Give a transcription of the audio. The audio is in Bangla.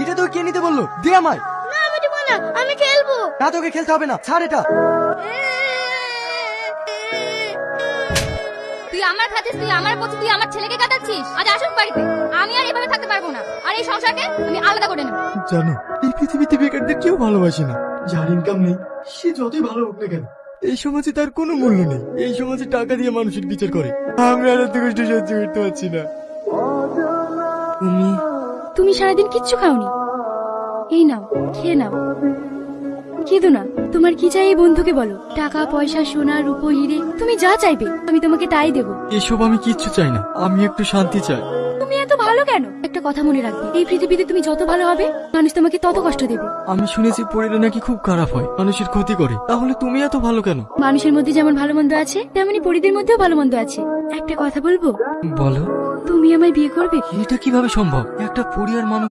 এটা তো কে নিতে বললো? দে আমায়। না আমি দেবো না, আমি খেলবো। না তোকে খেলতে হবে না, ছাড় এটা। তুই আমার খাতিস, তুই আমার প্রতি, তুই আমার ছেলেকে কাটাচ্ছিস। আজ আসুক বাড়িতে, আমি আর এভাবে থাকতে পারবো না। আর এই সংসারকে আমি আলাদা করে নেব। জানো এই পৃথিবীতে বেকারদের কেউ ভালোবাসে না। যার ইনকাম নেই সে যতই ভালো হোক না কেন, এই সমাজে তার কোনো মূল্য নেই। এই সমাজে টাকা দিয়ে মানুষের বিচার করে। আমি আর এত কষ্ট সহ্য করতে পারছি না। তুমি সারাদিন কিচ্ছু খাওনি, এই নাও খেয়ে নাও। কেঁদো না, তোমার কি চাই এই বন্ধুকে বলো। টাকা পয়সা সোনা রূপো হিরে, তুমি যা চাইবে আমি তোমাকে তাই দেবো। এসব আমি কিচ্ছু চাই না, আমি একটু শান্তি চাই। তুমি এত ভালো কেন? একটা কথা মনে রাখবে, এই পৃথিবীতে তুমি যত ভালো হবে মানুষ তোমাকে তত কষ্ট দেবে। আমি শুনেছি পরিরা নাকি খুব খারাপ হয়, মানুষের ক্ষতি করে। তাহলে তুমি এত ভালো কেন? মানুষের মধ্যে যেমন ভালো মন্দ আছে, তেমনি পরিদের মধ্যেও ভালো মন্দ আছে। একটা কথা বলবো? বলো। তুমি আমায় বিয়ে করবে? এটা কিভাবে সম্ভব? একটা পরিবার মানুষ